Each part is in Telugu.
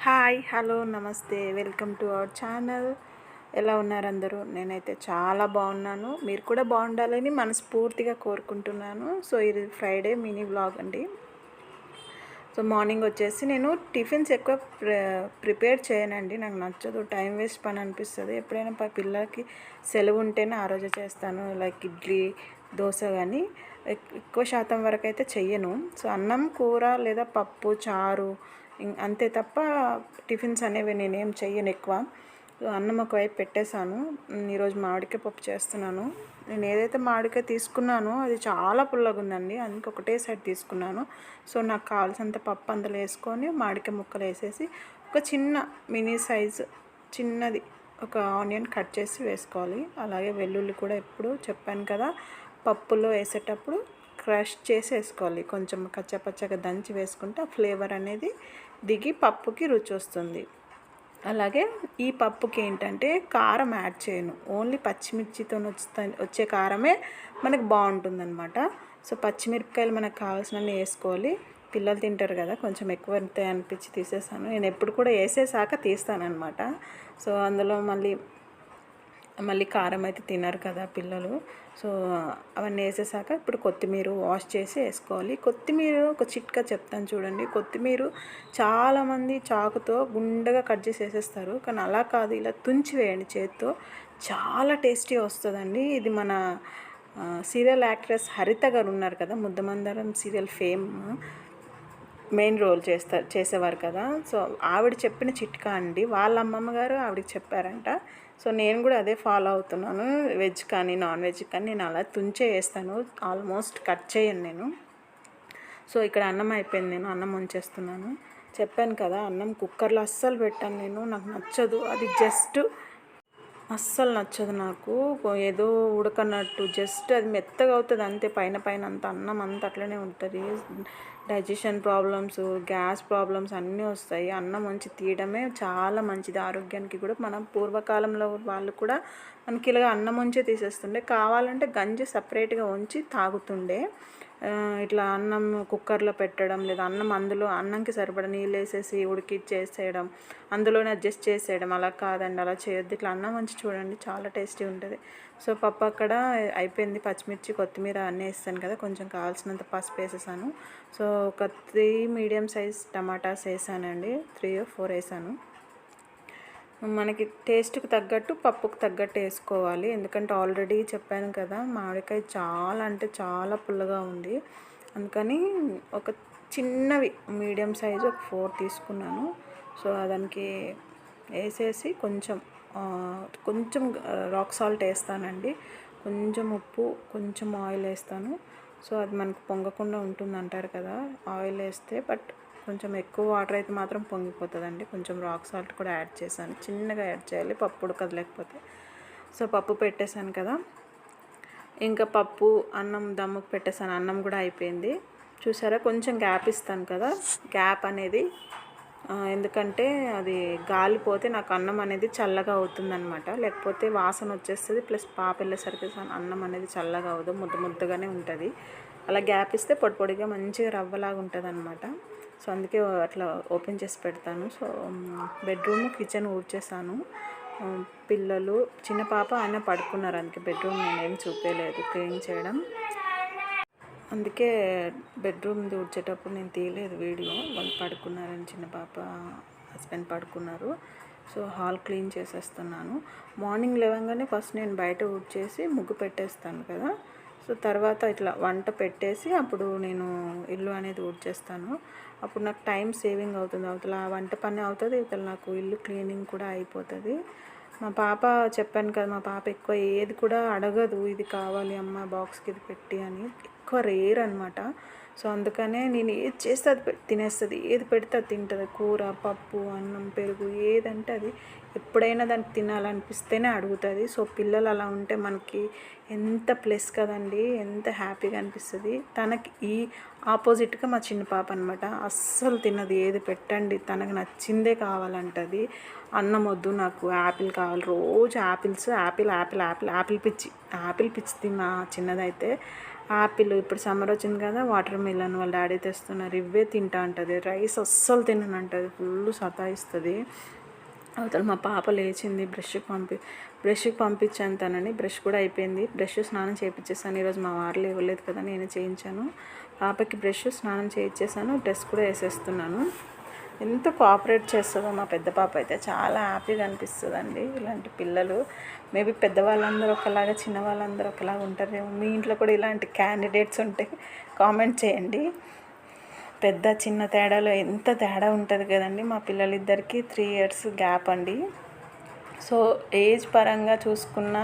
హాయ్ హలో నమస్తే వెల్కమ్ టు అవర్ ఛానల్. ఎలా ఉన్నారు అందరూ? నేనైతే చాలా బాగున్నాను. మీరు కూడా బాగుండాలని మనస్ఫూర్తిగా కోరుకుంటున్నాను. సో ఇది ఫ్రైడే మినీ వ్లాగ్ అండి. సో మార్నింగ్ వచ్చేసి నేను టిఫిన్స్ ఎక్కువ ప్రిపేర్ చేయనండి. నాకు నచ్చదు, టైం వేస్ట్ పని అనిపిస్తుంది. ఎప్పుడైనా పిల్లలకి సెలవు ఉంటేనే ఆ రోజు చేస్తాను. లైక్ ఇడ్లీ, దోశ. కానీ ఎక్కువ శాతం వరకు అయితే చెయ్యను. సో అన్నం, కూర లేదా పప్పు, చారు అంతే తప్ప టిఫిన్స్ అనేవి నేనేం చెయ్యను ఎక్కువ. అన్నం ఒకవైపు పెట్టేశాను. ఈరోజు మామిడికాయ పప్పు చేస్తున్నాను. నేను ఏదైతే మామిడికాయ తీసుకున్నానో అది చాలా పుల్లగా ఉందండి, అందుకే ఒకటే సైడ్ తీసుకున్నాను. సో నాకు కావాల్సినంత పప్పు అందులో వేసుకొని మామిడికాయ ముక్కలు వేసేసి ఒక చిన్న మినీ సైజు చిన్నది ఒక ఆనియన్ కట్ చేసి వేసుకోవాలి. అలాగే వెల్లుల్లి కూడా ఎప్పుడు చెప్పాను కదా, పప్పులో వేసేటప్పుడు క్రష్ చేసి వేసుకోవాలి. కొంచెం కచ్చపచ్చగా దంచి వేసుకుంటే ఆ ఫ్లేవర్ అనేది దిగి పప్పుకి రుచి వస్తుంది. అలాగే ఈ పప్పుకి ఏంటంటే కారం యాడ్ చేయను, ఓన్లీ పచ్చిమిర్చితో వచ్చే కారమే మనకు బాగుంటుందన్నమాట. సో పచ్చిమిరపకాయలు మనకు కావాల్సినవి వేసుకోవాలి. పిల్లలు తింటారు కదా, కొంచెం ఎక్కువ అనిపించి తీసేసాను. నేను ఎప్పుడు కూడా వేసేసాక తీస్తానన్నమాట. సో అందులో మళ్ళీ కారం అయితే తినరు కదా పిల్లలు. సో అవన్నీ వేసేసాక ఇప్పుడు కొత్తిమీర వాష్ చేసి వేసుకోవాలి. కొత్తిమీర ఒక చిట్కా చెప్తాను చూడండి. కొత్తిమీర చాలామంది చాకుతో గుండగా కట్ చేసి వేసేస్తారు, కానీ అలా కాదు, ఇలా తుంచి వేయండి చేతితో, చాలా టేస్టీ వస్తుందండి. ఇది మన సీరియల్ యాక్ట్రెస్ హరిత గారు ఉన్నారు కదా, ముద్దమందారం సీరియల్ మెయిన్ రోల్ చేసేవారు కదా. సో ఆవిడ చెప్పిన చిట్కా అండి. వాళ్ళ అమ్మమ్మ గారు ఆవిడకి చెప్పారంట. సో నేను కూడా అదే ఫాలో అవుతున్నాను. వెజ్ కానీ నాన్ వెజ్ కానీ నేను అలా తుంచే వేస్తాను, ఆల్మోస్ట్ కట్ చేయను నేను. సో ఇక్కడ అన్నం అయిపోయింది, నేను అన్నం వంచేస్తున్నాను. చెప్పాను కదా, అన్నం కుక్కర్లో అస్సలు పెట్టాను నేను, నాకు నచ్చదు అది. అస్సలు నచ్చదు నాకు, ఏదో ఉడకనట్టు, జస్ట్ అది మెత్తగా అవుతుంది అంతే. పైన అంత అన్నం అంతా అట్లనే ఉంటుంది. డైజెషన్ ప్రాబ్లమ్స్, గ్యాస్ ప్రాబ్లమ్స్ అన్నీ వస్తాయి. అన్నం మంచి తీయడమే చాలా మంచిది ఆరోగ్యానికి కూడా. మనం పూర్వకాలంలో వాళ్ళు కూడా మనకి ఇలాగ అన్నం ఉంచే తీసేస్తుండే, కావాలంటే గంజి సపరేట్గా ఉంచి తాగుతుండే. ఇట్లా అన్నం కుక్కర్లో పెట్టడం, లేదా అన్నంకి సరిపడా నీళ్ళు వేసేసి ఉడికిచ్చేసేయడం, అందులోనే అడ్జస్ట్ చేసేయడం, అలా కాదండి, అలా చేయొద్దు. ఇట్లా అన్నం వంచి చూడండి, చాలా టేస్టీ ఉంటుంది. సో పప్పు అక్కడ అయిపోయింది. పచ్చిమిర్చి, కొత్తిమీర అన్నీ వేస్తాను కదా, కొంచెం కావాల్సినంత పసుపు వేసేసాను. సో ఒక 3 మీడియం సైజ్ టమాటాస్ వేసానండి, 3 or 4 వేసాను. మనకి టేస్ట్కి తగ్గట్టు, పప్పుకు తగ్గట్టు వేసుకోవాలి. ఎందుకంటే ఆల్రెడీ చెప్పాను కదా, మామిడికాయ చాలా అంటే చాలా పుల్లగా ఉంది. అందుకని ఒక చిన్నవి మీడియం సైజు ఒక 4 తీసుకున్నాను. సో దానికి వేసేసి కొంచెం రాక్ సాల్ట్ వేస్తానండి, కొంచెం ఉప్పు, కొంచెం ఆయిల్ వేస్తాను. సో అది మనకు పొంగకుండా ఉంటుంది అంటారు కదా ఆయిల్ వేస్తే, బట్ కొంచెం ఎక్కువ వాటర్ అయితే మాత్రం పొంగిపోతుందండి. కొంచెం రాక్ సాల్ట్ కూడా యాడ్ చేశాను, చిన్నగా యాడ్ చేయాలి, పప్పు ఉడకదు లేకపోతే. సో పప్పు పెట్టేశాను కదా, ఇంకా పప్పు అన్నం దమ్ముకు పెట్టేశాను. అన్నం కూడా అయిపోయింది. చూసారా, కొంచెం గ్యాప్ ఇస్తాను కదా, గ్యాప్ అనేది ఎందుకంటే అది గాలిపోతే నాకు అన్నం అనేది చల్లగా అవుతుందన్నమాట, లేకపోతే వాసన వచ్చేస్తుంది. ప్లస్ పాప వెళ్ళేసరికి అన్నం అనేది చల్లగా అవ్వదు, ముద్దగానే ఉంటుంది. అలా గ్యాప్ ఇస్తే పొడిగా మంచిగా రవ్వలాగా ఉంటుంది అనమాట. సో అందుకే అట్లా ఓపెన్ చేసి పెడతాను. సో బెడ్రూమ్, కిచెన్ ఊడ్చేసాను. పిల్లలు, చిన్న పాప ఆయన పడుకున్నారు, అందుకే బెడ్రూమ్ నేనేం చూపేయలేదు క్లీన్ చేయడం. అందుకే బెడ్రూమ్ ఊడ్చేటప్పుడు నేను తీయలేదు వీడియో. వాళ్ళు పడుకున్నారని, చిన్న పాప, హస్బెండ్ పడుకున్నారు. సో హాల్ క్లీన్ చేసేస్తున్నాను. మార్నింగ్ లేవగానే ఫస్ట్ నేను బయట ఊడ్చేసి ముగ్గు పెట్టేస్తాను కదా. సో తర్వాత ఇట్లా వంట పెట్టేసి అప్పుడు నేను ఇల్లు అనేది ఊడ్చేస్తాను. అప్పుడు నాకు టైం సేవింగ్ అవుతుంది. అవతల వంట పని అవుతుంది, ఇవతల నాకు ఇల్లు క్లీనింగ్ కూడా అయిపోతుంది. మా పాప చెప్పాను కదా, మా పాప ఎక్కువ ఏది కూడా అడగదు, ఇది కావాలి అమ్మ బాక్స్కి ఇది పెట్టి అని, ఎక్కువ రేర్ అనమాట. సో అందుకనే నేను ఏది చేస్తే అది తినేస్తుంది, ఏది పెడితే అది తింటుంది. కూర, పప్పు, అన్నం, పెరుగు ఏదంటే అది ఎప్పుడైనా దానికి తినాలనిపిస్తేనే అడుగుతుంది. సో పిల్లలు అలా ఉంటే మనకి ఎంత ప్లస్ కదండి, ఎంత హ్యాపీగా అనిపిస్తుంది. తనకి ఈ ఆపోజిట్గా మా చిన్న పాప అనమాట, అస్సలు తినదు, ఏది పెట్టండి తనకు నచ్చిందే కావాలంటది. అన్నం వద్దు, నాకు యాపిల్ కావాలి, రోజు యాపిల్ పిచ్చి మా చిన్నదైతే. ఆపిల్ ఇప్పుడు సమ్మర్ వచ్చింది కదా, వాటర్ మిలన్ వాళ్ళ డాడీ తెస్తున్నారు, ఇవే తింటా ఉంటుంది. రైస్ అస్సలు తిననంటుంది, ఫుల్ సతాయిస్తుంది. అవతల మా పాప లేచింది, బ్రష్కి పంపించాను తనని. బ్రష్ కూడా అయిపోయింది, బ్రష్ స్నానం చేయించేసాను. ఈరోజు మా వారు లేవలేదు కదా, నేను చేయించాను. పాపకి బ్రష్ స్నానం చేయించేసాను, డ్రెస్ కూడా వేసేస్తున్నాను. ఎంత కోఆపరేట్ చేస్తుందో మా పెద్ద పాప అయితే, చాలా హ్యాపీగా అనిపిస్తుందండి ఇలాంటి పిల్లలు. మేబీ పెద్దవాళ్ళందరూ ఒకలాగా, చిన్న వాళ్ళందరూ ఒకలాగా ఉంటారేమో. మీ ఇంట్లో కూడా ఇలాంటి క్యాండిడేట్స్ ఉంటే కామెంట్ చేయండి. పెద్ద చిన్న తేడాలో ఎంత తేడా ఉంటుంది కదండి. మా పిల్లలిద్దరికి 3 years గ్యాప్ అండి. సో ఏజ్ పరంగా చూసుకున్నా,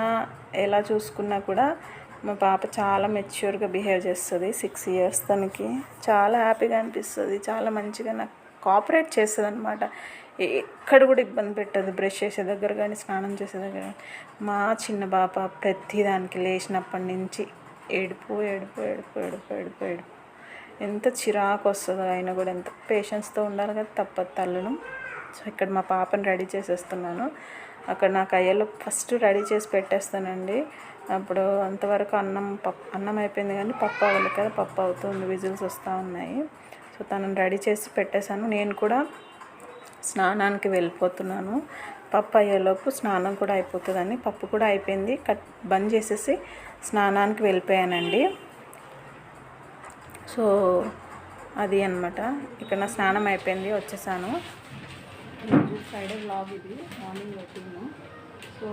ఎలా చూసుకున్నా కూడా మా పాప చాలా మెచ్యూర్గా బిహేవ్ చేస్తుంది. 6 years తనకి. చాలా హ్యాపీగా అనిపిస్తుంది, చాలా మంచిగా నాకు కోఆపరేట్ చేస్తుంది అనమాట. ఎక్కడ కూడా ఇబ్బంది పెట్టదు, బ్రష్ చేసే దగ్గర కానీ, స్నానం చేసే దగ్గర. మా చిన్న పాప ప్రతిదానికి లేచినప్పటి నుంచి ఏడుపు ఏడుపు ఏడుపు ఏడుపు ఏడుపు ఏడుపు. ఎంత చిరాకు వస్తుందో, అయినా కూడా ఎంత పేషెన్స్తో ఉండాలి కదా, తప్పదు తల్లును. సో ఇక్కడ మా పాపని రెడీ చేసేస్తున్నాను. అక్కడ నాకు అయ్యలో ఫస్ట్ రెడీ చేసి పెట్టేస్తానండి. అప్పుడు అంతవరకు అన్నం అయిపోయింది, కానీ పప్పు అవ్వాలి కదా, పప్పు అవుతుంది, విజిల్స్ వస్తూ ఉన్నాయి. సో తనని రెడీ చేసి పెట్టేశాను. నేను కూడా స్నానానికి వెళ్ళిపోతున్నాను. పప్పు అయ్యేలోపు స్నానం కూడా అయిపోతుందని, పప్పు కూడా అయిపోయింది, బంద్ చేసేసి స్నానానికి వెళ్ళిపోయానండి. సో అది అన్నమాట. ఇక్కడ నా స్నానం అయిపోయింది, వచ్చేసాను. ఫ్రైడే వ్లాగ్ ఇది, మార్నింగ్ రొటీన్. సో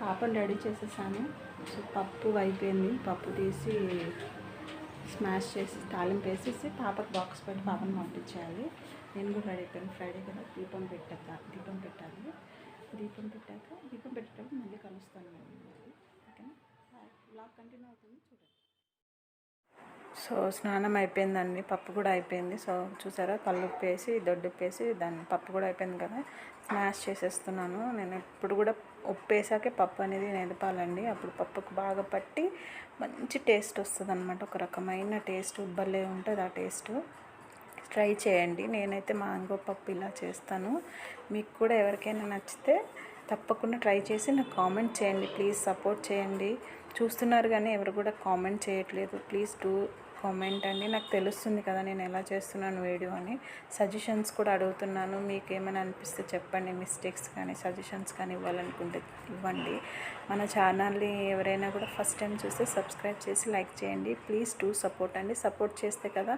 పాపను రెడీ చేసేసాను. సో పప్పు అయిపోయింది, పప్పు తీసి స్మాష్ చేసి తాలింపు వేసేసి పాపకు బాక్స్ పెట్టి పాపను పంపించేయాలి. నేను కూడా రెడీ అయిపోయాను. ఫ్రైడే కదా, దీపం పెట్టాలి. దీపం పెట్టేటప్పుడు మళ్ళీ కలుస్తాను నేను. ఓకేనా, వ్లాగ్ కంటిన్యూ అవుతుంది, చూడండి. సో స్నానం అయిపోయిందండి, పప్పు కూడా అయిపోయింది. సో చూసారా, కల్లుప్పు వేసి దొడ్డుప్పు వేసి దాన్ని, పప్పు కూడా అయిపోయింది కదా, స్మాష్ చేసేస్తున్నాను. నేను ఎప్పుడు కూడా ఉప్పు వేసాకే పప్పు అనేది నేర్పాలండి, అప్పుడు పప్పుకు బాగా పట్టి మంచి టేస్ట్ వస్తుంది అనమాట. ఒక రకమైన టేస్ట్, ఉబ్బలే ఉంటుంది ఆ టేస్ట్. ట్రై చేయండి. నేనైతే మ్యాంగో పప్పు ఇలా చేస్తాను. మీకు కూడా ఎవరికైనా నచ్చితే తప్పకుండా ట్రై చేసి నాకు కామెంట్ చేయండి. ప్లీజ్ సపోర్ట్ చేయండి. చూస్తున్నారు కానీ ఎవరు కూడా కామెంట్ చేయట్లేదు. ప్లీజ్ డూ కామెంట్ అండి, నాకు తెలుస్తుంది కదా నేను ఎలా చేస్తున్నాను వీడియో అని. సజెషన్స్ కూడా అడుగుతున్నాను, మీకు ఏమైనా అనిపిస్తే చెప్పండి. మిస్టేక్స్ కానీ సజెషన్స్ కానీ ఇవ్వాలనుకుంటే ఇవ్వండి. మన ఛానల్ని ఎవరైనా కూడా ఫస్ట్ టైం చూస్తే సబ్స్క్రైబ్ చేసి లైక్ చేయండి. ప్లీజ్ డూ సపోర్ట్ అండి. సపోర్ట్ చేస్తే కదా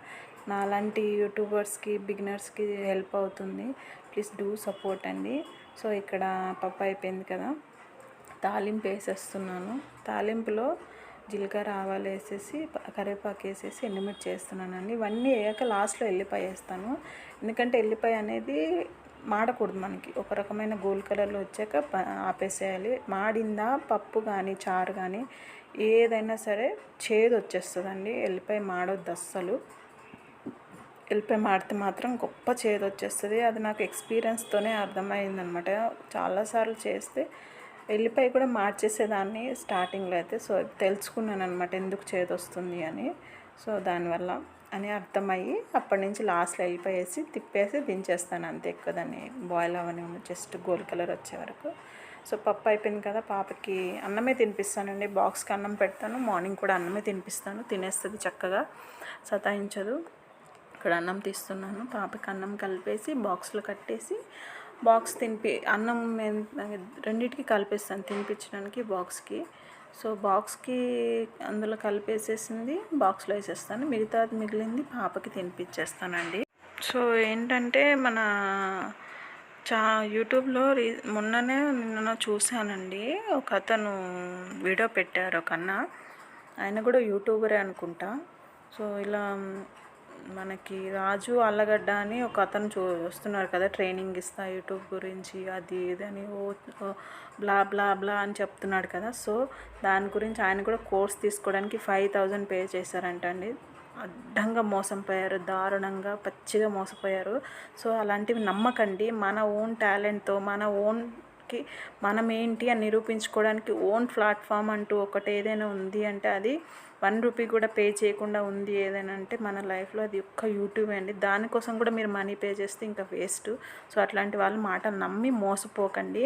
నాలాంటి యూట్యూబర్స్కి, బిగినర్స్కి హెల్ప్ అవుతుంది. ప్లీజ్ డూ సపోర్ట్ అండి. సో ఇక్కడ పప్పు అయిపోయింది కదా, తాలింపు వేసేస్తున్నాను. తాలింపులో జీలకర్ర, ఆవాలు వేసేసి, కరివేపాకు వేసేసి ఎండుమిర్చి వేస్తున్నానండి. ఇవన్నీ వేయక లాస్ట్లో ఎల్లిపాయ వేస్తాను. ఎందుకంటే ఎల్లిపాయ అనేది మాడకూడదు, మనకి ఒక రకమైన గోల్డ్ కలర్లో వచ్చాక ఆపేసేయాలి. మాడిందా పప్పు కానీ, చారు కానీ ఏదైనా సరే చేదు వచ్చేస్తుందండి. ఎల్లిపాయ మాడొద్దు అస్సలు. ఎల్లిపాయ మాడితే మాత్రం గొప్ప చేదు వచ్చేస్తుంది. అది నాకు ఎక్స్పీరియన్స్తోనే అర్థమైందనమాట. చాలాసార్లు చేస్తే ఎల్లిపాయ కూడా మార్చేసేదాన్ని స్టార్టింగ్లో అయితే. సో తెలుసుకున్నాను అనమాట ఎందుకు చేదు వస్తుంది అని. సో దానివల్ల అని అర్థమయ్యి అప్పటి నుంచి లాస్ట్లో ఎల్లిపాయ వేసి తిప్పేసి దించేస్తాను అంతే. ఎక్కువ దాన్ని బాయిల్ అవని, జస్ట్ గోల్డ్ కలర్ వచ్చే వరకు. సో పప్పు అయిపోయింది కదా, పాపకి అన్నమే తినిపిస్తానండి. బాక్స్కి అన్నం పెడతాను, మార్నింగ్ కూడా అన్నమే తినిపిస్తాను. తినేస్తుంది చక్కగా, సతాయించదు. ఇక్కడ అన్నం తీస్తున్నాను, పాపకి అన్నం కలిపేసి బాక్స్లో కట్టేసి బాక్స్ అన్నం రెండింటికి కలిపేస్తాను తినిపించడానికి బాక్స్కి. సో బాక్స్కి అందులో కలిపేసేసింది బాక్స్లో వేసేస్తాను, మిగతాది మిగిలింది పాపకి తినిపించేస్తానండి. సో ఏంటంటే మన యూట్యూబ్లో నిన్న చూశానండి, ఒక అతను వీడియో పెట్టారు, ఒక అన్న, ఆయన కూడా యూట్యూబరే అనుకుంటా. సో ఇలా మనకి రాజు అల్లగడ్డ అని ఒక అతను వస్తున్నారు కదా, ట్రైనింగ్ ఇస్తా యూట్యూబ్ గురించి అది ఇదని బ్లా బ్లా బ్లా అని చెప్తున్నాడు కదా. సో దాని గురించి ఆయన కూడా కోర్స్ తీసుకోవడానికి 5,000 పే చేశారంట అండి. అడ్డంగా మోసపోయారు, దారుణంగా పచ్చిగా మోసపోయారు. సో అలాంటివి నమ్మకండి. మన ఓన్ టాలెంట్తో, మన ఓన్కి మనం ఏంటి అని నిరూపించుకోవడానికి ఓన్ ప్లాట్ఫామ్ అంటూ ఒకటి ఏదైనా ఉంది అంటే అది 1 రూపీ కూడా పే చేయకుండా ఉంది ఏదైనా అంటే మన లైఫ్లో అది ఒక్క యూట్యూబ్ అండి. దానికోసం కూడా మీరు మనీ పే చేస్తే ఇంకా వేస్ట్. సో అట్లాంటి వాళ్ళ మాట నమ్మి మోసపోకండి.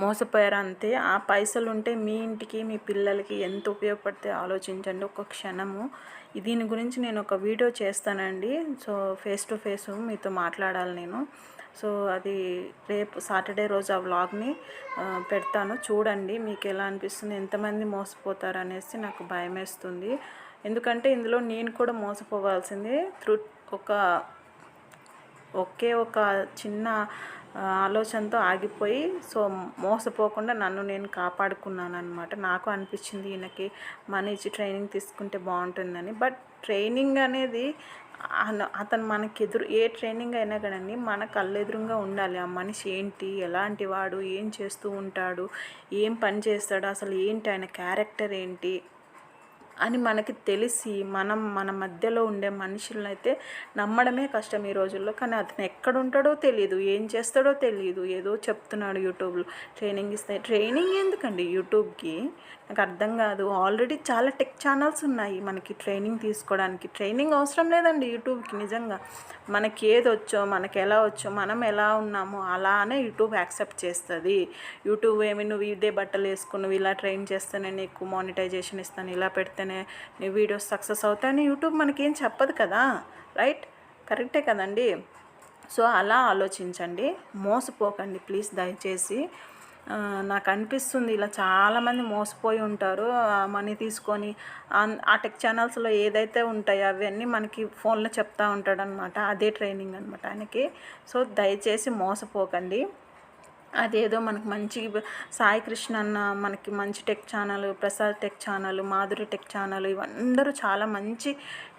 మోసపోయారు అంతే. ఆ పైసలు ఉంటే మీ ఇంటికి మీ పిల్లలకి ఎంత ఉపయోగపడితే ఆలోచించండి ఒక క్షణము. దీని గురించి నేను ఒక వీడియో చేస్తానండి. సో ఫేస్ టు ఫేస్ మీతో మాట్లాడాలి నేను. సో అది రేపు సాటర్డే రోజు ఆ వ్లాగ్ని పెడతాను, చూడండి. మీకు ఎలా అనిపిస్తుంది, ఎంతమంది మోసపోతారు అనేసి నాకు భయం వేస్తుంది. ఎందుకంటే ఇందులో నేను కూడా మోసపోవాల్సిందే ఒకే ఒక చిన్న ఆలోచనతో ఆగిపోయి సో మోసపోకుండా నన్ను నేను కాపాడుకున్నాను అనమాట. నాకు అనిపించింది ఈయనకి మనీ ఇచ్చి ట్రైనింగ్ తీసుకుంటే బాగుంటుందని. బట్ ట్రైనింగ్ అనేది అతను మనకి ఏ ట్రైనింగ్ అయినా కానీ మన కళ్ళెదురుగా ఉండాలి. ఆ మనిషి ఏంటి, ఎలాంటి వాడు, ఏం చేస్తూ ఉంటాడు, ఏం పని చేస్తాడు, అసలు ఏంటి ఆయన క్యారెక్టర్ ఏంటి అని మనకి తెలిసి మన మధ్యలో ఉండే మనుషులను అయితే నమ్మడమే కష్టం ఈ రోజుల్లో. కానీ అతను ఎక్కడ ఉంటాడో తెలియదు, ఏం చేస్తాడో తెలియదు, ఏదో చెప్తున్నాడు యూట్యూబ్లో ట్రైనింగ్ ఇస్తాయి. ట్రైనింగ్ ఎందుకండి యూట్యూబ్కి, నాకు అర్థం కాదు. ఆల్రెడీ చాలా టెక్ ఛానల్స్ ఉన్నాయి మనకి ట్రైనింగ్ తీసుకోవడానికి. ట్రైనింగ్ అవసరం లేదండి యూట్యూబ్కి. నిజంగా మనకి ఏది వచ్చో, మనకి ఎలా వచ్చో, మనం ఎలా ఉన్నామో అలానే యూట్యూబ్ యాక్సెప్ట్ చేస్తుంది. యూట్యూబ్ ఏమి నువ్వు ఇదే బట్టలు వేసుకుని నువ్వు ఇలా ట్రైన్ చేస్తేనే నీకు మానిటైజేషన్ ఇస్తాను, ఇలా పెడితేనే నీ వీడియోస్ సక్సెస్ అవుతాయని యూట్యూబ్ మనకేం చెప్పదు కదా, రైట్? కరెక్టే కదండి. సో అలా ఆలోచించండి, మోసపోకండి ప్లీజ్ దయచేసి. నాకు అనిపిస్తుంది ఇలా చాలామంది మోసపోయి ఉంటారు. మనీ తీసుకొని ఆ టెక్ ఛానల్స్లో ఏదైతే ఉంటాయో అవన్నీ మనకి ఫోన్లో చెప్తూ ఉంటాడనమాట. అదే ట్రైనింగ్ అనమాట ఆయనకి. సో దయచేసి మోసపోకండి. అదేదో మనకి మంచి సాయి కృష్ణ అన్న మనకి మంచి tech channel, Prasad tech channel, Madhuri tech channel, ఇవందరూ చాలా మంచి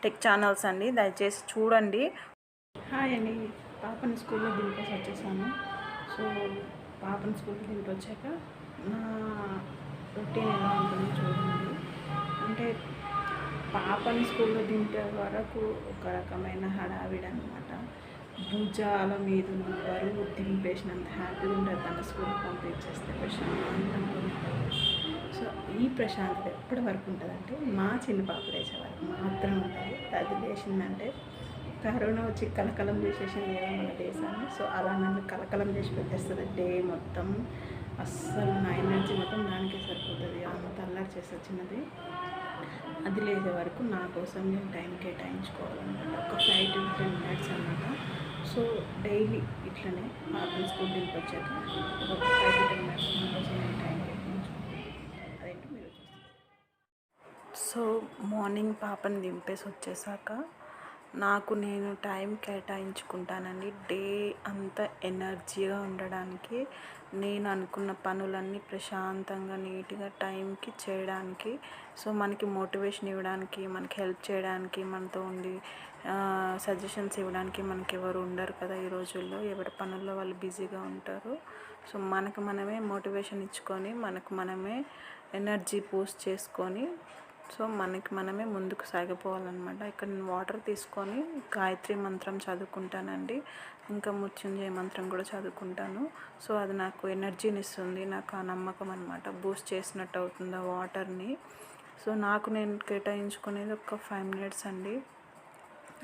టెక్ ఛానల్స్ అండి. దయచేసి చూడండి. హాయ్ అండి, పాపని స్కూల్లో దింపేసి వచ్చేసాను. సో పాపని స్కూల్కి దింపి వచ్చాక నా రొటీన్ ఎలా ఉంటుందో చూడండి. అంటే పాపని స్కూల్లో దింపే వరకు ఒక రకమైన హడావిడి అనమాట. భుజాల మీద ఉన్న బరువు దింపేసినంత హ్యాపీగా ఉంటుంది తన స్కూల్కి పంపించేస్తే ప్రశాంతంగా ఉంటుంది. సో ఈ ప్రశాంతత ఎప్పటి వరకు ఉంటుందంటే మా చిన్న పాప లేచే వరకు మాత్రం ఉంటుంది. అది లేచిందంటే కరోనా వచ్చి కలకలం చేసేసింది కదా మన దేశాన్ని. సో అలా నన్ను కలకలం చేసి పెట్టేస్తుంది డే మొత్తం. అస్సలు నా ఎనర్జీ మొత్తం దానికే సరిపోతుంది. అంత అల్లరి చేస్తే చిన్నది. అది లేచే వరకు నా కోసం నేను టైం కేటాయించుకోవాలన్నమాట. ఒక 5 to 10 minutes అన్నమాట. సో డైలీ ఇట్లనే పాపని స్కూల్ దింపి వచ్చాక ఒక 5 to 10 minutes నా కోసం నేను టైం కేటాయించుకోవాలి. అదేంటో మీరు చూస్తారు. సో మార్నింగ్ పాపని దింపేసి వచ్చేసాక నాకు నేను టైం కేటాయించుకుంటానండి. డే అంతా ఎనర్జీగా ఉండడానికి, నేను అనుకున్న పనులన్నీ ప్రశాంతంగా నీట్గా టైంకి చేయడానికి. సో మనకి మోటివేషన్ ఇవ్వడానికి, మనకి హెల్ప్ చేయడానికి, మనతో ఉండి సజెషన్స్ ఇవ్వడానికి మనకి ఎవరు ఉండరు కదా ఈ రోజుల్లో. ఎవరి పనుల్లో వాళ్ళు బిజీగా ఉంటారు. సో మనకు మనమే మోటివేషన్ ఇచ్చుకొని, మనకు మనమే ఎనర్జీ బూస్ట్ చేసుకొని, సో మనకి మనమే ముందుకు సాగిపోవాలన్నమాట. ఇక్కడ నేను వాటర్ తీసుకొని గాయత్రి మంత్రం చదువుకుంటానండి. ఇంకా మృత్యుంజయ మంత్రం కూడా చదువుకుంటాను. సో అది నాకు ఎనర్జీని ఇస్తుంది. నాకు ఆ నమ్మకం అనమాట, బూస్ట్ చేసినట్టు అవుతుంది ఆ వాటర్ని. సో నాకు నేను కేటాయించుకునేది ఒక 5 minutes అండి.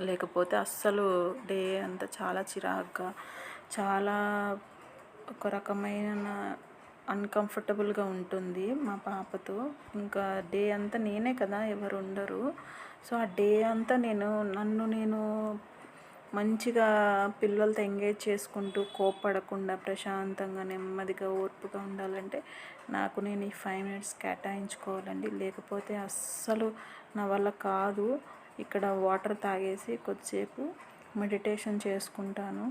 లేకపోతే అస్సలు డే అంతా చాలా చిరాగ్గా, చాలా ఒక రకమైన అన్కంఫర్టబుల్గా ఉంటుంది మా పాపతో. ఇంకా డే అంతా నేనే కదా, ఎవరు ఉండరు. సో ఆ డే అంతా నన్ను నేను మంచిగా పిల్లలతో ఎంగేజ్ చేసుకుంటూ, కోప్పడకుండా ప్రశాంతంగా నెమ్మదిగా ఓర్పుగా ఉండాలంటే నాకు నేను ఈ 5 minutes కేటాయించుకోవాలండి. లేకపోతే అస్సలు నా వల్ల కాదు. ఇక్కడ వాటర్ తాగేసి కొద్దిసేపు మెడిటేషన్ చేసుకుంటాను.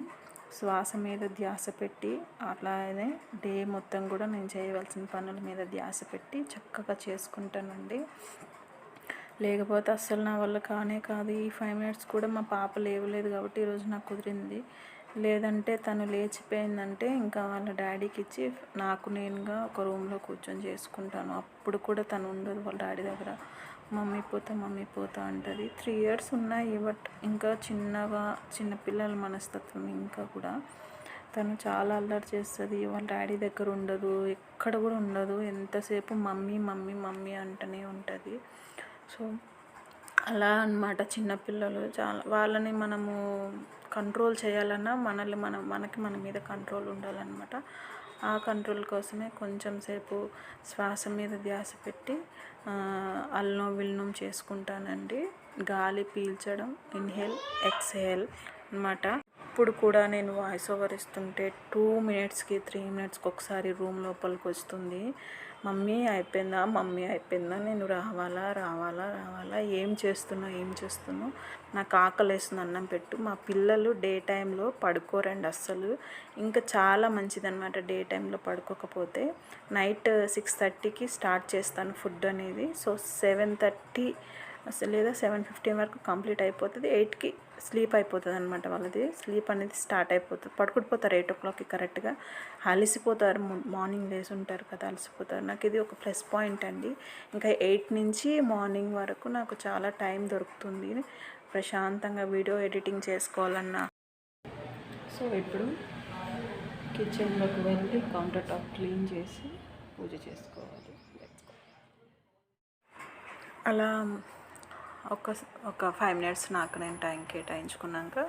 శ్వాస మీద ధ్యాస పెట్టి అట్లానే డే మొత్తం కూడా నేను చేయవలసిన పనుల మీద ధ్యాస పెట్టి చక్కగా చేసుకుంటానండి. లేకపోతే అస్సలు నా వల్ల కానే కాదు. ఈ 5 minutes కూడా మా పాప లేవలేదు కాబట్టి ఈరోజు నాకు కుదిరింది. లేదంటే తను లేచిపోయిందంటే ఇంకా వాళ్ళ డాడీకి ఇచ్చి నాకు నేనుగా ఒక రూమ్లో కూర్చొని చేసుకుంటాను. అప్పుడు కూడా తను ఉండదు వాళ్ళ డాడీ దగ్గర. మమ్మీ పోతా అంటుంది. 3 years ఉన్నాయి. బట్ ఇంకా చిన్నపిల్లల మనస్తత్వం ఇంకా కూడా. తను చాలా అల్లరి చేస్తుంది. వాళ్ళ డాడీ దగ్గర ఉండదు, ఎక్కడ కూడా ఉండదు. ఎంతసేపు మమ్మీ మమ్మీ మమ్మీ అంటూనే ఉంటుంది. సో అలా అన్నమాట చిన్నపిల్లలు. చాలా వాళ్ళని మనము కంట్రోల్ చేయాలన్నా మనకి మన మీద కంట్రోల్ ఉండాలన్నమాట. ఆ కంట్రోల్ కోసమే కొంచెం సేపు శ్వాస మీద ధ్యాస పెట్టి అల్లం విల్లం చేసుకుంటానండి. గాలి పీల్చడం, ఇన్హేల్ ఎక్స్హేల్ అన్నమాట. ఇప్పుడు కూడా నేను వాయిస్ ఓవర్ ఇస్తుంటే 2 మినిట్స్కి 3 మినిట్స్కి ఒకసారి రూమ్ లోపలికి వస్తుంది. మమ్మీ అయిపోయిందా, నేను రావాలా, ఏం చేస్తున్నావు, నాకు ఆకలేస్తుంది, అన్నం పెట్టు. మా పిల్లలు డే టైంలో పడుకోరండి అస్సలు. ఇంకా చాలా మంచిదన్నమాట డే టైంలో పడుకోకపోతే. నైట్ 6:30కి స్టార్ట్ చేస్తాను ఫుడ్ అనేది. సో 7:30 లేదా 7:15 వరకు కంప్లీట్ అయిపోతుంది. 8కి స్లీప్ అయిపోతుంది అనమాట. వాళ్ళది స్లీప్ అనేది స్టార్ట్ అయిపోతుంది. పడుకుండిపోతారు 8 o'clockకి కరెక్ట్గా. అలసిపోతారు, మార్నింగ్ లేసి ఉంటారు కదా, అలసిపోతారు. నాకు ఇది ఒక ప్లస్ పాయింట్ అండి. ఇంకా 8 నుంచి మార్నింగ్ వరకు నాకు చాలా టైం దొరుకుతుంది ప్రశాంతంగా వీడియో ఎడిటింగ్ చేసుకోవాలన్నా. సో ఇప్పుడు కిచెన్లోకి వెళ్ళి కౌంటర్ టాప్ క్లీన్ చేసి పూజ చేసుకోవాలి. అలా ఒక 5 మినిట్స్ నాకు నేను టైం కేటాయించుకున్నాక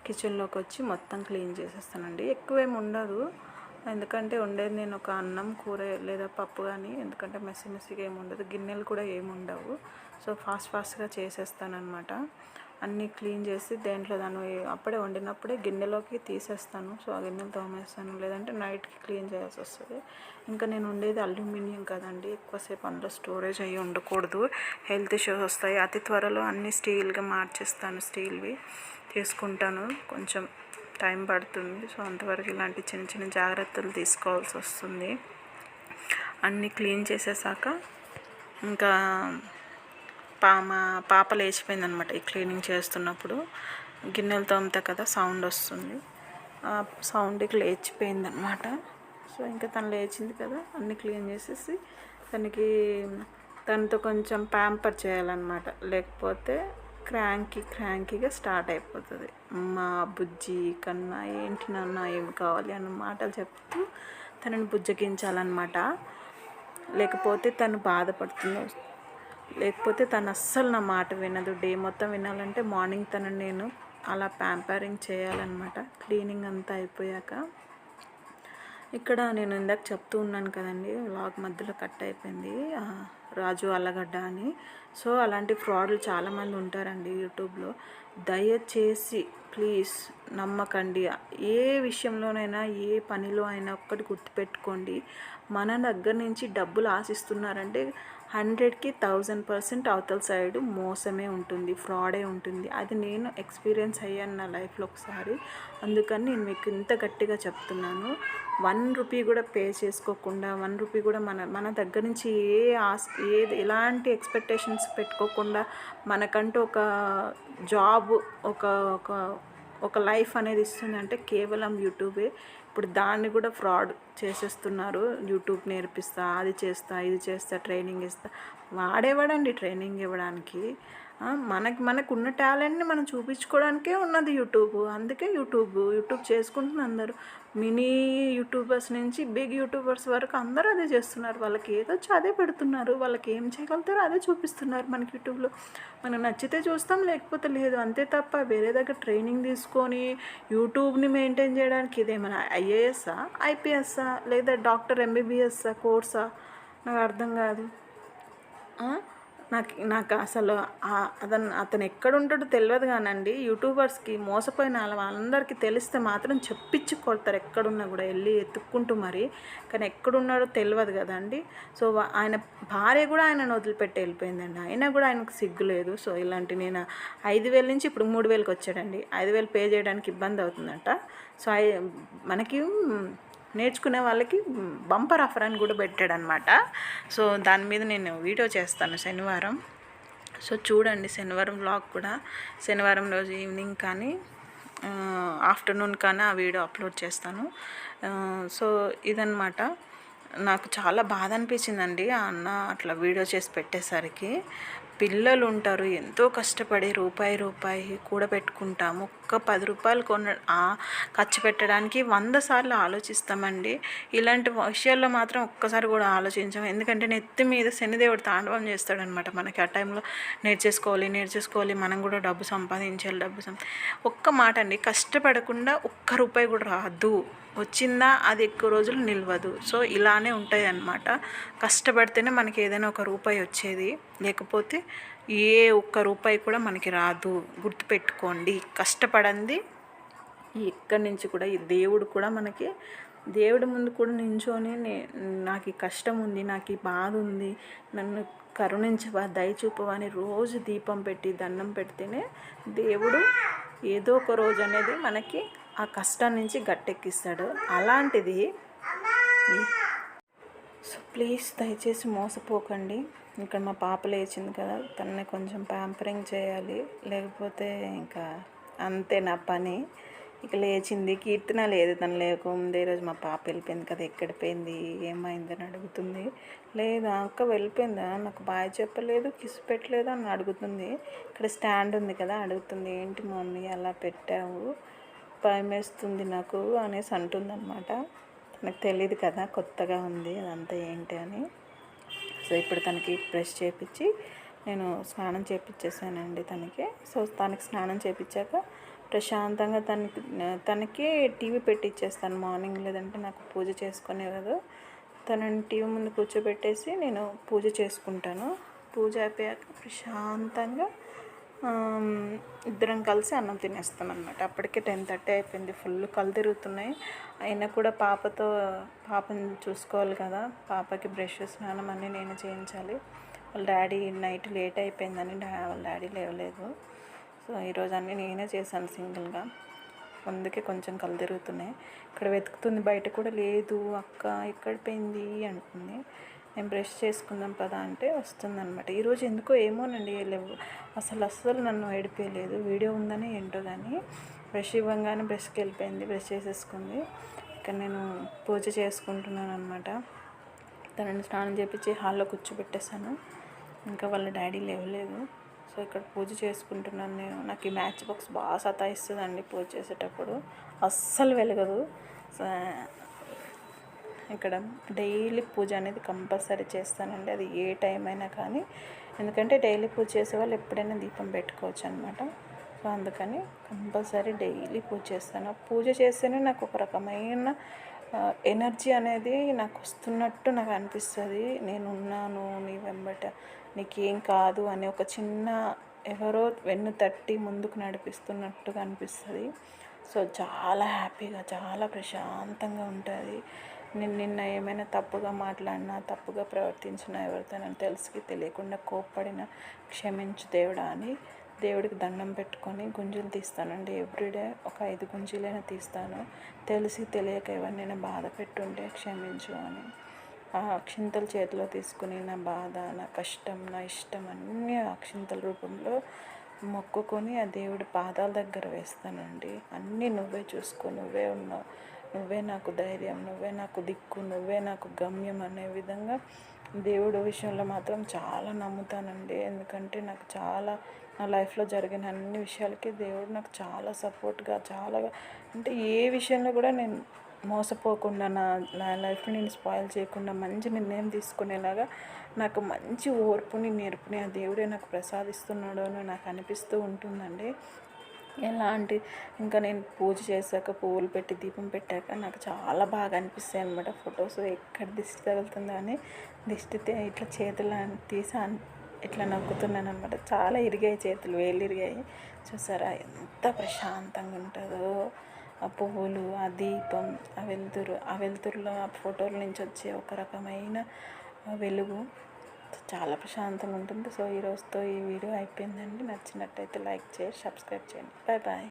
కిచెన్లోకి వచ్చి మొత్తం క్లీన్ చేసేస్తానండి. ఎక్కువేమి ఉండదు, ఎందుకంటే ఉండేది నేను ఒక అన్నం కూర లేదా పప్పు కానీ, ఎందుకంటే మెస్సీగా ఏమి ఉండదు, గిన్నెలు కూడా ఏమి ఉండవు. సో ఫాస్ట్గా చేసేస్తానమాట. అన్నీ క్లీన్ చేసి దేంట్లో దాన్ని అప్పుడే వండినప్పుడే గిన్నెలోకి తీసేస్తాను. సో ఆ గిన్నెలు తోమేస్తాను, లేదంటే నైట్కి క్లీన్ చేయాల్సి వస్తుంది. ఇంకా నేను ఉండేది అల్యూమినియం కదండి, ఎక్కువసేపు అందులో స్టోరేజ్ అయ్యి ఉండకూడదు, హెల్త్ ఇష్యూస్ వస్తాయి. అతి త్వరలో అన్నీ స్టీల్గా మార్చేస్తాను, స్టీల్వి తీసుకుంటాను. కొంచెం టైం పడుతుంది. సో అంతవరకు ఇలాంటి చిన్న జాగ్రత్తలు తీసుకోవాల్సి వస్తుంది. అన్నీ క్లీన్ చేసేసాక ఇంకా మా పాప లేచిపోయిందనమాట. ఈ క్లీనింగ్ చేస్తున్నప్పుడు గిన్నెలు తోముతా కదా, సౌండ్ వస్తుంది. ఆ సౌండ్కి లేచిపోయిందనమాట. సో ఇంకా తను లేచింది కదా, అన్నీ క్లీన్ చేసేసి తనతో కొంచెం ప్యాంపర్ చేయాలన్నమాట. లేకపోతే క్రాంకీగా స్టార్ట్ అయిపోతుంది. మా బుజ్జి కన్నా ఏంటి నాన్న ఏమి కావాలి అన్న మాటలు చెప్తూ తనని బుజ్జగించాలన్నమాట. లేకపోతే తను బాధపడుతుంది, లేకపోతే తను అస్సలు నా మాట వినదు. డే మొత్తం వినాలంటే మార్నింగ్ తనని నేను అలా ప్యాంపరింగ్ చేయాలన్నమాట. క్లీనింగ్ అంతా అయిపోయాక ఇక్కడ నేను ఇందాక చెప్తూ ఉన్నాను కదండి, వ్లాగ్ మధ్యలో కట్ అయిపోయింది, రాజు అల్లగడ్డ అని. సో అలాంటి ఫ్రాడ్లు చాలామంది ఉంటారండి యూట్యూబ్లో. దయచేసి ప్లీజ్ నమ్మకండి. ఏ విషయంలోనైనా, ఏ పనిలో అయినా ఒక్కటి గుర్తుపెట్టుకోండి, మన దగ్గర నుంచి డబ్బులు ఆశిస్తున్నారంటే 100కి 1000% అవతల సైడ్ మోసమే ఉంటుంది, ఫ్రాడే ఉంటుంది. అది నేను ఎక్స్పీరియన్స్ అయ్యాను నా లైఫ్లో ఒకసారి. అందుకని నేను మీకు ఇంత గట్టిగా చెప్తున్నాను. 1 రూపీ కూడా పే చేసుకోకుండా, 1 రూపీ కూడా మన దగ్గర నుంచి ఎలాంటి ఎక్స్పెక్టేషన్స్ పెట్టుకోకుండా మనకంటూ ఒక జాబ్, ఒక లైఫ్ అనేది ఇస్తుందంటే కేవలం యూట్యూబే. ఇప్పుడు దాన్ని కూడా ఫ్రాడ్ చేసేస్తున్నారు. యూట్యూబ్ నేర్పిస్తా, అది చేస్తా, ఇది చేస్తా, ట్రైనింగ్ ఇస్తా. వాడేవాడండి ట్రైనింగ్ ఇవ్వడానికి? మనకు ఉన్న టాలెంట్ని మనం చూపించుకోవడానికే ఉన్నది యూట్యూబ్. అందుకే యూట్యూబ్ చేసుకుంటున్న అందరూ, మినీ యూట్యూబర్స్ నుంచి బిగ్ యూట్యూబర్స్ వరకు అందరూ అదే చేస్తున్నారు. వాళ్ళకి ఏదొచ్చో అదే పెడుతున్నారు, వాళ్ళకి ఏం చేయగలుగుతారో అదే చూపిస్తున్నారు మనకి యూట్యూబ్లో. మనకు నచ్చితే చూస్తాం, లేకపోతే లేదు, అంతే తప్ప వేరే దగ్గర ట్రైనింగ్ తీసుకొని యూట్యూబ్ని మెయింటైన్ చేయడానికి ఇదేమైనా ఐఏఎస్సా, ఐపీఎస్సా, లేదా డాక్టర్ ఎంబీబీఎస్సా కోర్సా? నాకు అర్థం కాదు. నాకు అసలు అతను ఎక్కడుంటాడో తెలియదు కానండి. యూట్యూబర్స్కి మోసపోయిన వాళ్ళందరికీ తెలిస్తే మాత్రం చెప్పించి కొడతారు, ఎక్కడున్నా కూడా వెళ్ళి ఎత్తుక్కుంటూ మరి. కానీ ఎక్కడున్నాడో తెలియదు కదండి. సో ఆయన భార్య కూడా ఆయనను వదిలిపెట్టి వెళ్ళిపోయిందండి, అయినా కూడా ఆయనకు సిగ్గు లేదు. సో ఇలాంటి నేను 5,000 నుంచి ఇప్పుడు 3,000కి వచ్చాడండి. 5,000 పే చేయడానికి ఇబ్బంది అవుతుందంట. సో మనకి నేర్చుకునే వాళ్ళకి బంపర్ ఆఫర్ అని కూడా పెట్టాడనమాట. సో దాని మీద నేను వీడియో చేస్తాను శనివారం. సో చూడండి, శనివారం వ్లాగ్ కూడా శనివారం రోజు ఈవినింగ్ కానీ ఆఫ్టర్నూన్ కానీ ఆ వీడియో అప్లోడ్ చేస్తాను. సో ఇదన్నమాట. నాకు చాలా బాధ అనిపించిందండి ఆ అన్న అట్లా వీడియో చేసి పెట్టేసరికి. పిల్లలు ఉంటారు, ఎంతో కష్టపడి రూపాయి కూడబెట్టుకుంటాము, ఒక్క 10 రూపాయలు ఖర్చు పెట్టడానికి 100 సార్లు ఆలోచిస్తామండి. ఇలాంటి విషయాల్లో మాత్రం ఒక్కసారి కూడా ఆలోచించాం. ఎందుకంటే నెత్తి మీద శనిదేవుడు తాండవం చేస్తాడనమాట. మనకి ఆ టైంలో నేర్చేసుకోవాలి, మనం కూడా డబ్బు సంపాదించాలి. ఒక్క మాట అండి, కష్టపడకుండా ఒక్క రూపాయి కూడా రాదు. వచ్చిందా అది ఎక్కువ రోజులు నిలవదు. సో ఇలానే ఉంటాయి అన్నమాట. కష్టపడితేనే మనకి ఏదైనా ఒక రూపాయి వచ్చేది, లేకపోతే ఏ ఒక్క రూపాయి కూడా మనకి రాదు. గుర్తుపెట్టుకోండి, కష్టపడండి. ఇక్కడి నుంచి కూడా ఈ దేవుడు కూడా మనకి దేవుడి ముందు కూడా నించొని నాకు ఈ కష్టం ఉంది, నాకు ఈ బాధ ఉంది, నన్ను కరుణించవా, దయచూపవా అని రోజు దీపం పెట్టి దండం పెడితేనే దేవుడు ఏదో ఒక రోజు అనేది మనకి ఆ కష్టం నుంచి గట్టెక్కిస్తాడు. అలాంటిది సో ప్లీజ్ దయచేసి మోసపోకండి. ఇక్కడ మా పాప లేచింది కదా, తనని కొంచెం ప్యాంపరింగ్ చేయాలి, లేకపోతే ఇంకా అంతే నా పని. ఇక లేచింది, కీర్తన లేదు, తను లేకముందే ఈరోజు మా పాప వెళ్ళిపోయింది కదా, ఎక్కడ పోయింది, ఏమైందని అడుగుతుంది. లేదా అక్క వెళ్ళిపోయిందా, నాకు బాయ్ చెప్పలేదు, కిస్ పెట్టలేదు అని అడుగుతుంది. ఇక్కడ స్టాండ్ ఉంది కదా, అడుగుతుంది, ఏంటి మమ్మీ అలా పెట్టావు, భయం వేస్తుంది నాకు అనేసి అంటుందన్నమాట. నాకు తెలియదు కదా, కొత్తగా ఉంది అదంతా ఏంటి అని. సో ఇప్పుడు తనకి బ్రష్ చేయించి నేను స్నానం చేయించేసానండి తనకి. సో తనకి స్నానం చేయించాక ప్రశాంతంగా తనకి టీవీ పెట్టిచ్చేస్తాను మార్నింగ్. లేదంటే నాకు పూజ చేసుకునే కదా, తనని టీవీ ముందు కూర్చోబెట్టేసి నేను పూజ చేసుకుంటాను. పూజ అయిపోయాక ప్రశాంతంగా ఇద్దరం కలిసి అన్నం తినేస్తాం అనమాట. అప్పటికే 10:30 అయిపోయింది. ఫుల్ కళ్ళు తిరుగుతున్నాయి. అయినా కూడా పాపని చూసుకోవాలి కదా, పాపకి బ్రష్ స్నానం అన్నీ నేను చేయించాలి. వాళ్ళ డాడీ నైట్ లేట్ అయిపోయిందని వాళ్ళ డాడీ లేవలేదు. సో ఈరోజు అన్నీ నేనే చేశాను సింగిల్గా, అందుకే కొంచెం కళ్ళు తిరుగుతున్నాయి. ఇక్కడ వెతుకుతుంది, బయట కూడా లేదు, అక్క ఎక్కడ పోయింది అంటుంది. నేను బ్రష్ చేసుకుందాం పదా అంటే వస్తుందన్నమాట. ఈరోజు ఎందుకో ఏమోనండి, అస్సలు నన్ను ఏడిపోయలేదు. వీడియో ఉందని ఏంటో కానీ బ్రష్ ఇవ్వగానే బ్రష్కి వెళ్ళిపోయింది, బ్రష్ చేసేసుకుంది. ఇక్కడ నేను పూజ చేసుకుంటున్నాను అనమాట. తనని స్నానం చేయించి హాల్లో కూర్చోబెట్టేశాను. ఇంకా వాళ్ళ డాడీ లేవలేదు. సో ఇక్కడ పూజ చేసుకుంటున్నాను నేను. నాకు ఈ మ్యాచ్ బాక్స్ బాగా సతాయిస్తుందండి పూజ చేసేటప్పుడు, అస్సలు వెలగదు. ఇక్కడ డైలీ పూజ అనేది కంపల్సరీ చేస్తానండి, అది ఏ టైం అయినా కానీ. ఎందుకంటే డైలీ పూజ చేసే వాళ్ళు ఎప్పుడైనా దీపం పెట్టుకోవచ్చు అనమాట. సో అందుకని కంపల్సరీ డైలీ పూజ చేస్తాను. పూజ చేస్తేనే నాకు ఒక రకమైన ఎనర్జీ అనేది నాకు వస్తున్నట్టు నాకు అనిపిస్తుంది. నేనున్నాను నీ వెంబట, నీకేం కాదు అని ఒక చిన్న ఎవరో వెన్ను తట్టి ముందుకు నడిపిస్తున్నట్టుగా అనిపిస్తుంది. సో చాలా హ్యాపీగా, చాలా ప్రశాంతంగా ఉంటుంది. నేను నిన్న ఏమైనా తప్పుగా మాట్లాడినా, తప్పుగా ప్రవర్తించినా, ఎవరితోనైనా తెలియకుండా కోప్పడినా క్షమించు దేవుడా అని దేవుడికి దండం పెట్టుకొని గుంజీలు తీస్తానండి. ఎవ్రీడే ఒక 5 గుంజీలైనా తీస్తాను. తెలియక ఎవరినైనా బాధ పెట్టుంటే క్షమించు అని ఆ అక్షింతల చేతిలో తీసుకుని నా బాధ, నా కష్టం, నా ఇష్టం అన్నీ అక్షింతల రూపంలో మొక్కుకొని ఆ దేవుడి పాదాల దగ్గర వేస్తానండి. అన్నీ నువ్వే చూసుకో, నువ్వే ఉన్నావు, నువ్వే నాకు ధైర్యం, నువ్వే నాకు దిక్కు, నువ్వే నాకు గమ్యం అనే విధంగా దేవుడి విషయంలో మాత్రం చాలా నమ్ముతానండి. ఎందుకంటే నాకు చాలా నా లైఫ్లో జరిగిన అన్ని విషయాలకి దేవుడు నాకు చాలా సపోర్ట్గా, చాలా అంటే ఏ విషయంలో కూడా నేను మోసపోకుండా, నా లైఫ్ని నేను స్పాయిల్ చేయకుండా మంచి నిర్ణయం తీసుకునేలాగా నాకు మంచి ఓర్పుని, నేర్పుని ఆ దేవుడే నాకు ప్రసాదిస్తున్నాడు అని నాకు అనిపిస్తూ ఉంటుందండి. ఎలాంటి ఇంకా నేను పూజ చేశాక పువ్వులు పెట్టి దీపం పెట్టాక నాకు చాలా బాగా అనిపిస్తాయి అనమాట. ఫొటోస్ ఎక్కడ దిష్టి తగులుతుందో అని ఇట్లా చేతులు తీసి ఇట్లా నవ్వుతున్నాను అనమాట. చాలా ఇరిగాయి చేతులు, వేళ్ళు ఇరిగాయి. చూసారా ఎంత ప్రశాంతంగా ఉంటుందో ఆ పువ్వులు, ఆ దీపం, ఆ వెలుతురులో ఆ ఫోటోల నుంచి వచ్చే ఒక రకమైన వెలుగు చాలా ప్రశాంతంగా ఉంటుంది. సో ఈరోజుతో ఈ వీడియో అయిపోయిందండి. నచ్చినట్టయితే లైక్ చేసి సబ్స్క్రైబ్ చేయండి. Bye bye.